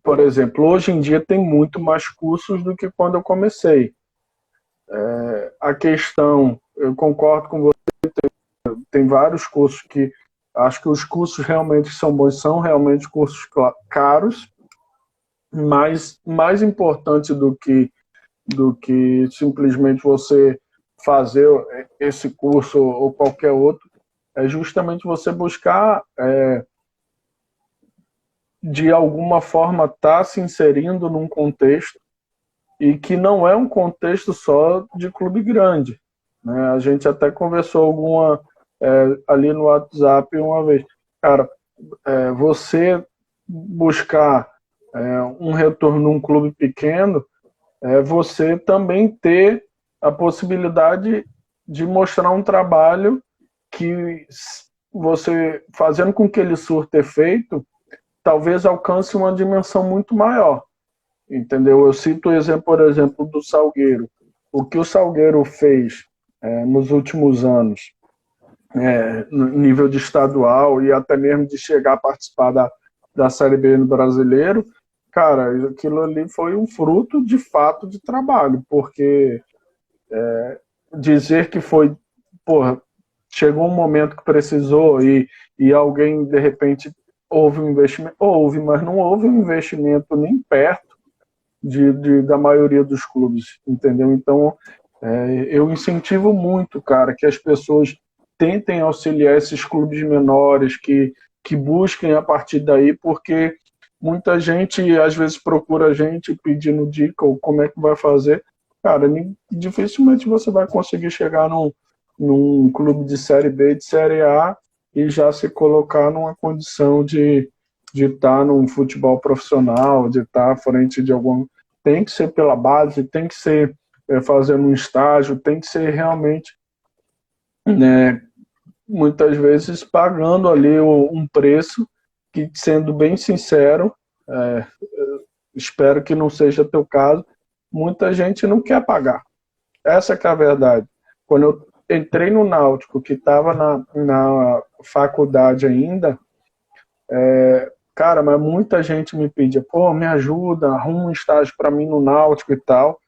Por exemplo, hoje em dia tem muito mais cursos do que quando eu comecei. A questão, eu concordo com você, tem vários cursos que acho que os cursos realmente são bons, são realmente cursos caros, mas mais importante do que simplesmente você fazer esse curso ou qualquer outro, é justamente você buscar de alguma forma estar se inserindo num contexto e que não é um contexto só de clube grande, né? A gente até conversou ali no WhatsApp uma vez. Cara, você buscar um retorno num clube pequeno, você também ter a possibilidade de mostrar um trabalho que você, fazendo com que ele surta efeito, talvez alcance uma dimensão muito maior. Entendeu? Eu cito o exemplo, por exemplo, do Salgueiro. O que o Salgueiro fez nos últimos anos, no nível de estadual e até mesmo de chegar a participar da Série B no Brasileiro, cara, aquilo ali foi um fruto de fato de trabalho, porque dizer que foi, porra, chegou um momento que precisou e alguém, de repente, houve um investimento, mas não houve um investimento nem perto da maioria dos clubes, entendeu? Então, eu incentivo muito, cara, que as pessoas tentem auxiliar esses clubes menores, que busquem a partir daí, porque muita gente, às vezes, procura a gente pedindo dica ou como é que vai fazer. Cara, dificilmente você vai conseguir chegar num clube de Série B, de Série A, e já se colocar numa condição de estar num futebol profissional, de estar à frente de algum. Tem que ser pela base, tem que ser fazendo um estágio, tem que ser realmente, né, muitas vezes pagando ali um preço que, sendo bem sincero, espero que não seja teu caso, muita gente não quer pagar. Essa que é a verdade. Quando eu entrei no Náutico, que estava na faculdade ainda, cara, mas muita gente me pedia, pô, me ajuda, arruma um estágio para mim no Náutico e tal.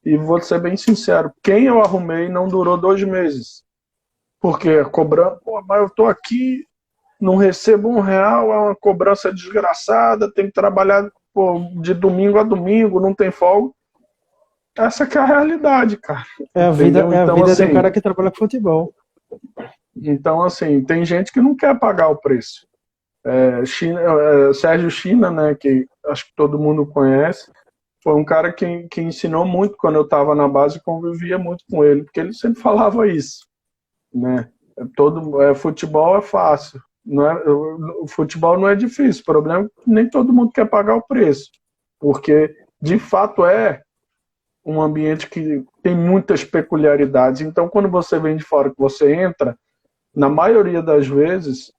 E vou ser bem sincero, quem eu arrumei não durou 2 meses. Porque cobrando, pô, mas eu tô aqui, não recebo R$1, é uma cobrança desgraçada, tem que trabalhar, pô, de domingo a domingo, não tem folga. Essa que é a realidade, cara. A vida assim, do cara que trabalha com futebol. Então, assim, tem gente que não quer pagar o preço. Sérgio China, né, que acho que todo mundo conhece, foi um cara que ensinou muito quando eu estava na base e convivia muito com ele, porque ele sempre falava isso, né? Futebol é fácil, o futebol não é difícil, o problema é que nem todo mundo quer pagar o preço, porque de fato é um ambiente que tem muitas peculiaridades. Então, quando você vem de fora, que você entra, na maioria das vezes,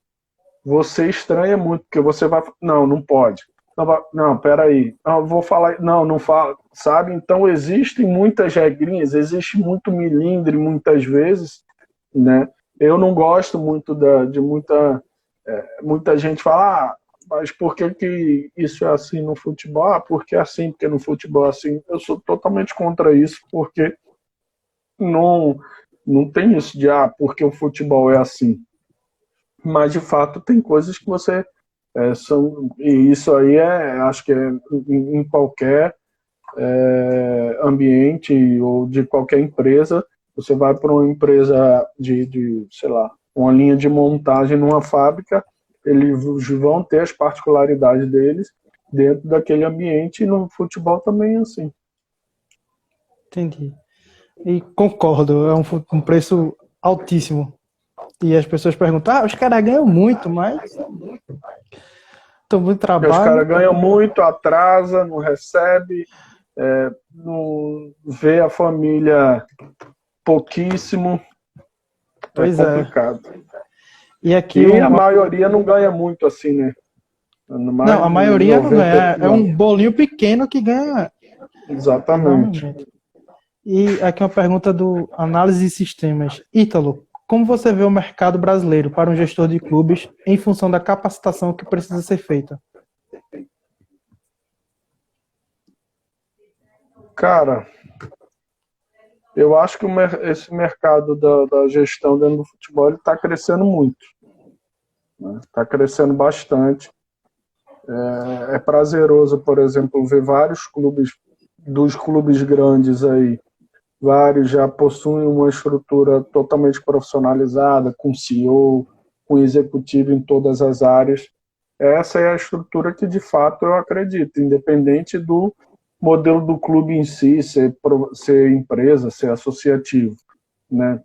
você estranha muito, porque você vai, não, não pode. Não, peraí, não, vou falar, não, não fala, sabe? Então existem muitas regrinhas, existe muito milindre muitas vezes, né? Eu não gosto muito de muita gente falar, mas por que que isso é assim no futebol? Ah, porque é assim, porque no futebol é assim. Eu sou totalmente contra isso, porque não, não tem isso de, porque o futebol é assim. Mas, de fato, tem coisas que você... e isso aí acho que é em qualquer ambiente ou de qualquer empresa. Você vai para uma empresa sei lá, uma linha de montagem numa fábrica, eles vão ter as particularidades deles dentro daquele ambiente, e no futebol também é assim. Entendi. E concordo, é um preço altíssimo. E as pessoas perguntam, os caras ganham muito, mas estão muito Porque os trabalho. caras ganham muito, atrasa, não recebe, não vê a família pouquíssimo, é Pois é. complicado. E aqui E a maioria não ganha muito assim, né? Não, Mais a de maioria não 90, ganha. É não. um bolinho pequeno que ganha Exatamente. enormemente. E aqui uma pergunta do Análise de Sistemas. Ítalo, como você vê o mercado brasileiro para um gestor de clubes em função da capacitação que precisa ser feita? Cara, eu acho que esse mercado da gestão dentro do futebol está crescendo muito. Está crescendo bastante. É prazeroso, por exemplo, ver vários clubes, dos clubes grandes aí, vários já possuem uma estrutura totalmente profissionalizada, com CEO, com executivo em todas as áreas. Essa é a estrutura que, de fato, eu acredito, independente do modelo do clube em si, ser empresa, ser associativo, né?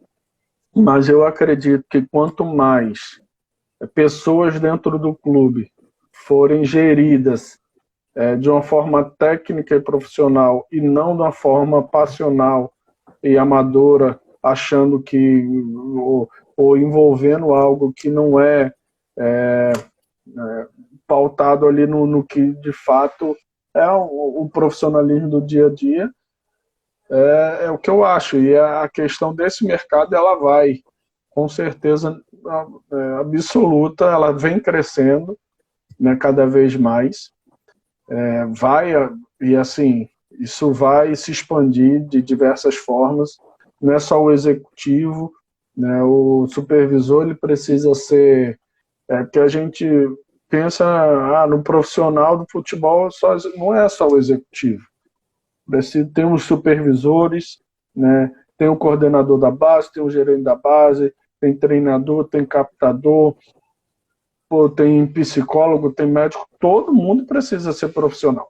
Mas eu acredito que quanto mais pessoas dentro do clube forem geridas de uma forma técnica e profissional, e não de uma forma passional e amadora, achando que ou envolvendo algo que não é pautado ali no que de fato é o profissionalismo do dia a dia, é o que eu acho. E a questão desse mercado, ela vai, com certeza absoluta, ela vem crescendo, né, cada vez mais. Vai, e assim, isso vai se expandir de diversas formas. Não é só o executivo, né, o supervisor, ele precisa ser... que a gente pensa no profissional do futebol, não é só o executivo. Tem os supervisores, né, tem o coordenador da base, tem o gerente da base, tem treinador, tem captador, tem psicólogo, tem médico, todo mundo precisa ser profissional.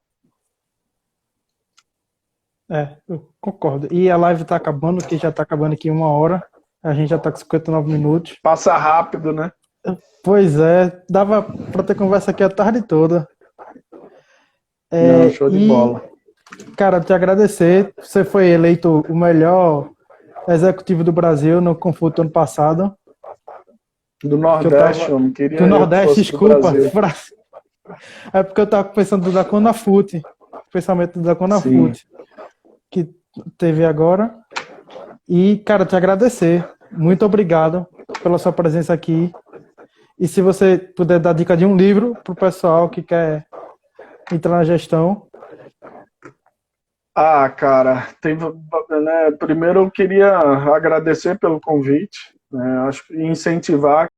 Eu concordo. E a live está acabando, que já está acabando aqui 1 hora. A gente já está com 59 minutos. Passa rápido, né? Pois é, dava para ter conversa aqui a tarde toda. Não, show de bola. Cara, te agradecer. Você foi eleito o melhor executivo do Brasil no Confuto ano passado. Do Nordeste, eu não queria do Nordeste, desculpa. Brasil. É porque eu tava pensando da Conafute. Pensamento da Conafute. Que teve agora. E, cara, te agradecer. Muito obrigado pela sua presença aqui. E se você puder dar dica de um livro pro pessoal que quer entrar na gestão. Cara, primeiro eu queria agradecer pelo convite, né, acho que incentivar